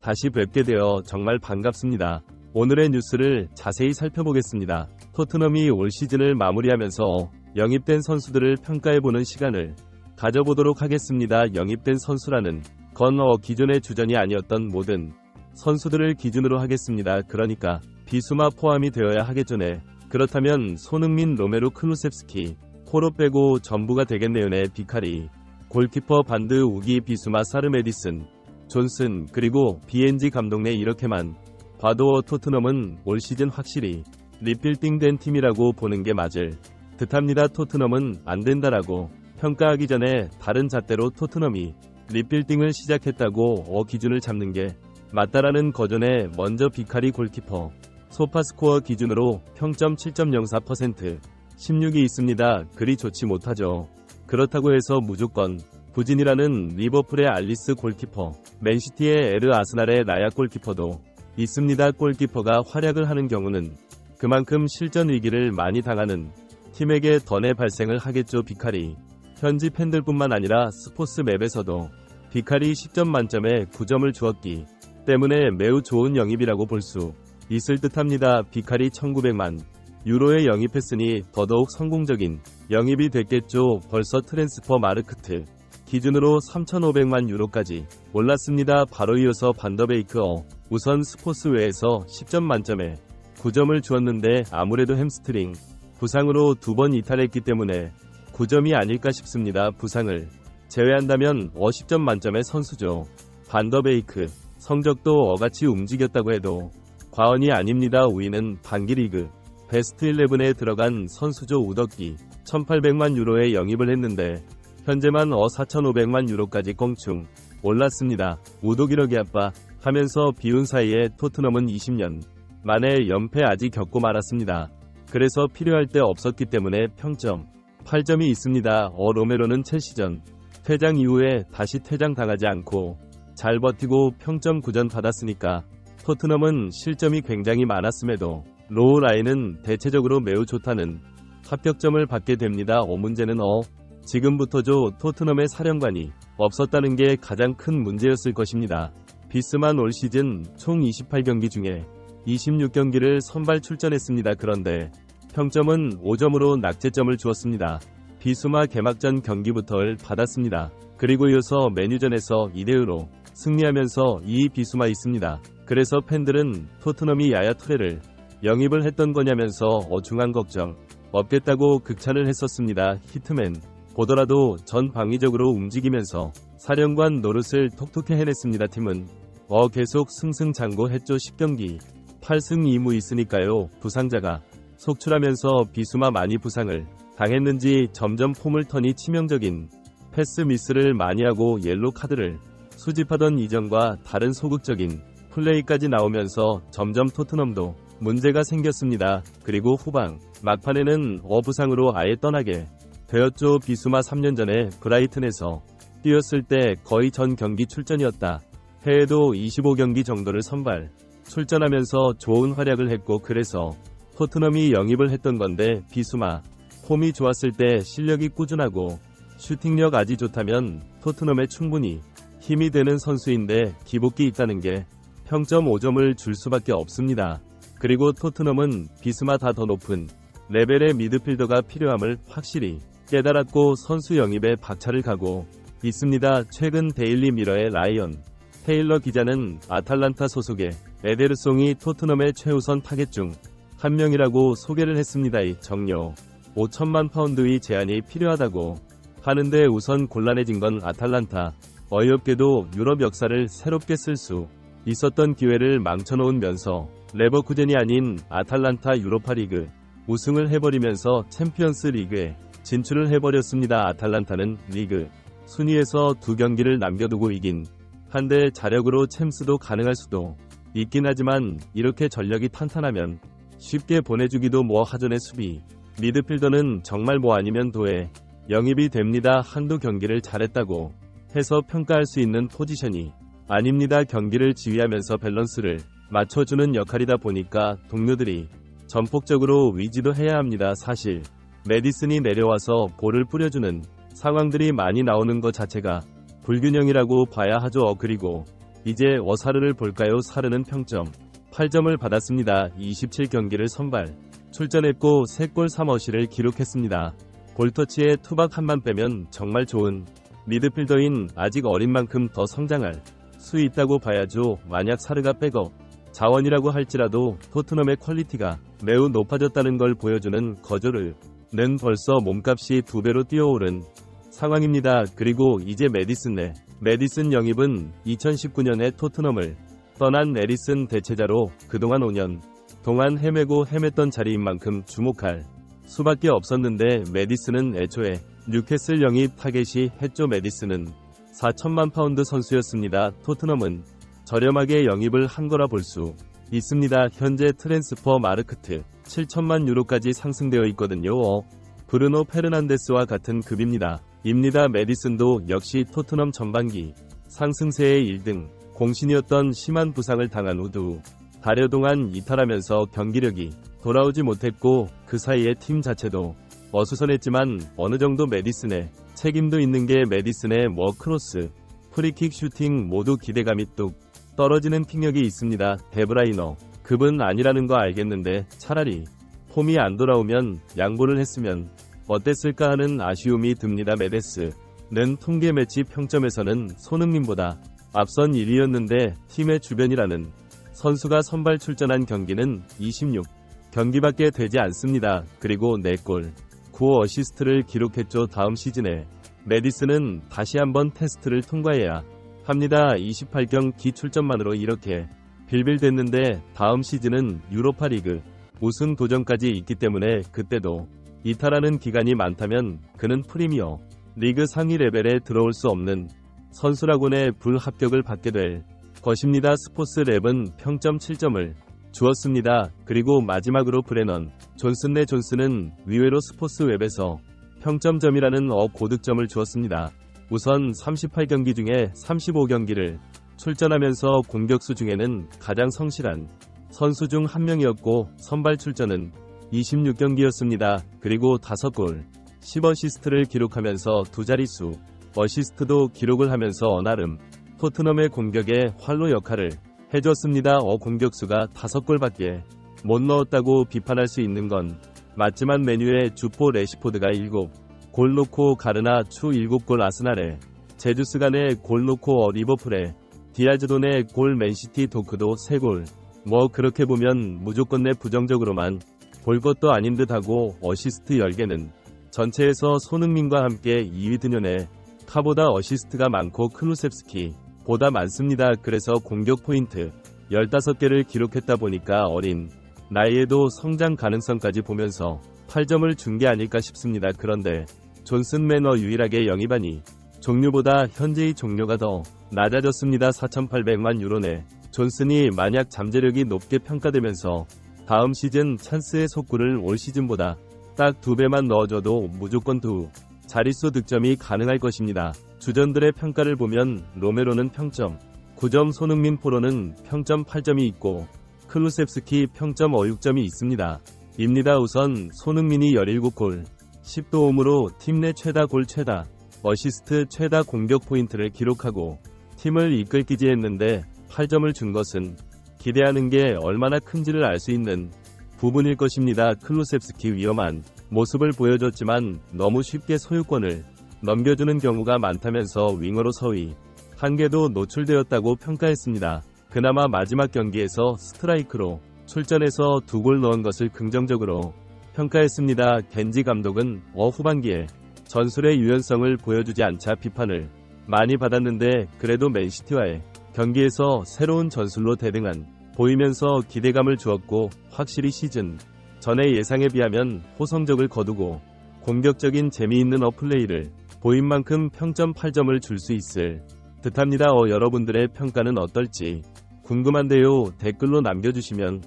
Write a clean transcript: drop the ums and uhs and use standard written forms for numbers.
다시 뵙게 되어 정말 반갑습니다. 오늘의 뉴스를 자세히 살펴보겠습니다. 토트넘이 올 시즌을 마무리하면서 영입된 선수들을 평가해보는 시간을 가져보도록 하겠습니다. 영입된 선수라는 건 기존의 주전이 아니었던 모든 선수들을 기준으로 하겠습니다. 그러니까 비수마 포함이 되어야 하겠죠. 네. 그렇다면 손흥민, 로메루, 클루셉스키, 포로 빼고 전부가 되겠네요. 네. 비카리, 골키퍼 반드, 우기, 비수마, 사르, 메디슨, 존슨, 그리고 BNG 감독. 네. 이렇게만 봐도 토트넘은 올 시즌 확실히 리빌딩된 팀이라고 보는 게 맞을 듯합니다. 토트넘은 안 된다라고 평가하기 전에 다른 잣대로 토트넘이 리빌딩을 시작했다고 기준을 잡는 게 맞다라는 거전에 먼저 비카리 골키퍼 소파스코어 기준으로 평점 7.04%, 16이 있습니다. 그리 좋지 못하죠. 그렇다고 해서 무조건 부진이라는 리버풀의 알리스 골키퍼, 맨시티의 에르, 아스날의 라야 골키퍼도 있습니다. 골키퍼가 활약을 하는 경우는 그만큼 실전 위기를 많이 당하는 팀에게 던의 발생을 하겠죠. 비카리, 현지 팬들뿐만 아니라 스포츠 맵에서도 비카리 10점 만점에 9점을 주었기 때문에 매우 좋은 영입이라고 볼 수 있을 듯합니다. 비카리 1900만 유로에 영입했으니 더더욱 성공적인 영입이 됐겠죠. 벌써 트랜스퍼 마르크트 기준으로 3500만 유로까지 올랐습니다. 바로 이어서 반더베이크. 우선 스포츠웨에서 10점 만점에 9점을 주었는데 아무래도 햄스트링 부상으로 2번 이탈했기 때문에 9점이 아닐까 싶습니다. 부상을 제외한다면 10점 만점의 선수죠. 반더베이크 성적도 어같이 움직였다고 해도 과언이 아닙니다. 5위는 반기리그 베스트 11에 들어간 선수죠. 우덕기 1800만 유로에 영입을 했는데 현재만 4500만 유로까지 껑충 올랐습니다. 우독이러기 아빠 하면서 비운 사이에 토트넘은 20년 만에 연패 아직 겪고 말았습니다. 그래서 필요할 때 없었기 때문에 평점 8점이 있습니다. 로메로는 첼시전 퇴장 이후에 다시 퇴장당하지 않고 잘 버티고 평점 9점 받았으니까 토트넘은 실점이 굉장히 많았음에도 로우 라인은 대체적으로 매우 좋다는 합격점을 받게 됩니다. 문제는 지금부터죠. 토트넘의 사령관이 없었다는 게 가장 큰 문제였을 것입니다. 비스만 올 시즌 총 28경기 중에 26경기를 선발 출전했습니다. 그런데 평점은 5점으로 낙제점을 주었습니다. 비수마 개막전 경기부터를 받았습니다. 그리고 이어서 메뉴전에서 2대0로 승리하면서 이 비수마 있습니다. 그래서 팬들은 토트넘이 야야 투레를 영입을 했던 거냐면서 중한 걱정 없겠다고 극찬을 했었습니다. 히트맨 보더라도 전 방위적으로 움직이면서 사령관 노릇을 톡톡히 해냈습니다. 팀은 계속 승승장구했죠. 10경기 8승 2무 있으니까요. 부상자가 속출하면서 비수마 많이 부상을 당했는지 점점 폼을 터니 치명적인 패스 미스를 많이 하고 옐로 카드를 수집하던 이전과 다른 소극적인 플레이까지 나오면서 점점 토트넘도 문제가 생겼습니다. 그리고 후방 막판에는 부상으로 아예 떠나게 되었죠. 비수마 3년 전에 브라이튼에서 뛰었을 때 거의 전 경기 출전이었다 해에도 25경기 정도를 선발 출전하면서 좋은 활약을 했고 그래서 토트넘이 영입을 했던 건데 비수마 폼이 좋았을 때 실력이 꾸준하고 슈팅력 아주 좋다면 토트넘에 충분히 힘이 되는 선수인데 기복기 있다는 게 평점 5점을 줄 수밖에 없습니다. 그리고 토트넘은 비수마 다 더 높은 레벨의 미드필더가 필요함을 확실히 깨달았고 선수 영입에 박차를 가고 있습니다. 최근 데일리 미러의 라이언 테일러 기자는 아탈란타 소속의 에데르송이 토트넘의 최우선 타겟 중 한 명이라고 소개를 했습니다. 이 정료 5천만 파운드의 제한이 필요하다고 하는데 우선 곤란해진 건 아탈란타 어이없게도 유럽 역사를 새롭게 쓸 수 있었던 기회를 망쳐놓은 면서 레버쿠젠이 아닌 아탈란타 유로파리그 우승을 해버리면서 챔피언스 리그에 진출을 해버렸습니다. 아탈란타는 리그 순위에서 2경기를 남겨두고 이긴 한데 자력으로 챔스도 가능할 수도 있긴 하지만 이렇게 전력이 탄탄하면 쉽게 보내주기도 하전의 수비 미드필더는 정말 아니면 도에 영입이 됩니다. 한두 경기를 잘했다고 해서 평가할 수 있는 포지션이 아닙니다. 경기를 지휘하면서 밸런스를 맞춰주는 역할이다 보니까 동료들이 전폭적으로 위지도 해야 합니다. 사실 메디슨이 내려와서 볼을 뿌려주는 상황들이 많이 나오는 것 자체가 불균형이라고 봐야 하죠. 그리고 이제 사르를 볼까요? 사르는 평점 8점을 받았습니다. 27경기를 선발 출전했고 3골 3어시를 기록했습니다. 볼터치에 투박 한만 빼면 정말 좋은 미드필더인 아직 어린 만큼 더 성장할 수 있다고 봐야죠. 만약 사르가 백업 자원이라고 할지라도 토트넘의 퀄리티가 매우 높아졌다는 걸 보여주는 거조르는 벌써 몸값이 2배로 뛰어오른 상황입니다. 그리고 이제 메디슨 영입은 2019년에 토트넘을 떠난 에리슨 대체자로 그동안 5년 동안 헤맸던 자리인 만큼 주목할 수밖에 없었는데 메디슨은 애초에 뉴캐슬 영입 타겟이 했죠. 메디슨은 4천만 파운드 선수였습니다. 토트넘은 저렴하게 영입을 한 거라 볼 수 있습니다. 현재 트랜스퍼 마르크트 7천만 유로까지 상승되어 있거든요. 브루노 페르난데스와 같은 급입니다. 메디슨도 역시 토트넘 전반기 상승세의 1등 공신이었던 심한 부상을 당한 후 달여 동안 이탈하면서 경기력이 돌아오지 못했고 그 사이에 팀 자체도 어수선했지만 어느 정도 메디슨의 책임도 있는 게 메디슨의 크로스, 프리킥 슈팅 모두 기대감이 뚝 떨어지는 핑력이 있습니다. 데브라이너 급은 아니라는 거 알겠는데 차라리 폼이 안 돌아오면 양보를 했으면 어땠을까 하는 아쉬움이 듭니다. 메데스는 통계 매치 평점에서는 손흥민보다 앞선 1위였는데 팀의 주변이라는 선수가 선발 출전한 경기는 26경기밖에 되지 않습니다. 그리고 4골 9어시스트를 기록했죠. 다음 시즌에 메디슨은 다시 한번 테스트를 통과해야 합니다. 28경기 출전만으로 이렇게 빌빌댔는데 다음 시즌은 유로파리그 우승 도전까지 있기 때문에 그때도 이탈하는 기간이 많다면 그는 프리미어 리그 상위 레벨에 들어올 수 없는 선수라곤의 불합격을 받게 될 것입니다. 스포츠랩은 평점 7점을 주었습니다. 그리고 마지막으로 브레넌 존슨은 의외로 스포츠웹에서 평점점이라는 고득점을 주었습니다. 우선 38경기 중에 35경기를 출전하면서 공격수 중에는 가장 성실한 선수 중 한 명이었고 선발 출전은 26경기였습니다. 그리고 5골 10어시스트를 기록하면서 두 자릿수 어시스트도 기록을 하면서 나름 토트넘의 공격에 활로 역할을 해줬습니다. 공격수가 5골밖에 못 넣었다고 비판할 수 있는 건 맞지만 메뉴에 주포 레시포드가 7골 넣고 가르나 추 7골 아스날에 제주스 간에 골 넣고 리버풀에 디아즈도 내 골 맨시티 도크도 3골 그렇게 보면 무조건 내 부정적으로만 볼 것도 아닌 듯하고 어시스트 10개는 전체에서 손흥민과 함께 2위 드년에 카보다 어시스트가 많고 클루셉스키 보다 많습니다. 그래서 공격 포인트 15개를 기록했다 보니까 어린 나이에도 성장 가능성까지 보면서 8점을 준 게 아닐까 싶습니다. 그런데 존슨 매너 유일하게 영입하니 종료보다 현재의 종료가 더 낮아졌습니다. 4,800만 유로네. 존슨이 만약 잠재력이 높게 평가되면서 다음 시즌 찬스의 속구를 올 시즌보다 딱 2배만 넣어줘도 무조건 두 자릿수 득점이 가능할 것입니다. 주전들의 평가를 보면 로메로는 평점 9점, 손흥민 포로는 평점 8점이 있고 클루셉스키 평점 6점이 있습니다. 우선 손흥민이 17골 10도움으로 팀 내 최다 골 최다 어시스트 최다 공격 포인트를 기록하고 팀을 이끌기지 했는데 8점을 준 것은 기대하는 게 얼마나 큰지를 알 수 있는 부분일 것입니다. 클루셉스키 위험한 모습을 보여줬지만 너무 쉽게 소유권을 넘겨주는 경우가 많다면서 윙어로 서위 한계도 노출되었다고 평가했습니다. 그나마 마지막 경기에서 스트라이크로 출전해서 2골 넣은 것을 긍정적으로 평가했습니다. 겐지 감독은 후반기에 전술의 유연성을 보여주지 않자 비판을 많이 받았는데 그래도 맨시티와의 경기에서 새로운 전술로 대등한 보이면서 기대감을 주었고 확실히 시즌 전의 예상에 비하면 호성적을 거두고 공격적인 재미있는 플레이를 보인 만큼 평점 8점을 줄 수 있을 듯합니다. 여러분들의 평가는 어떨지 궁금한데요. 댓글로 남겨주시면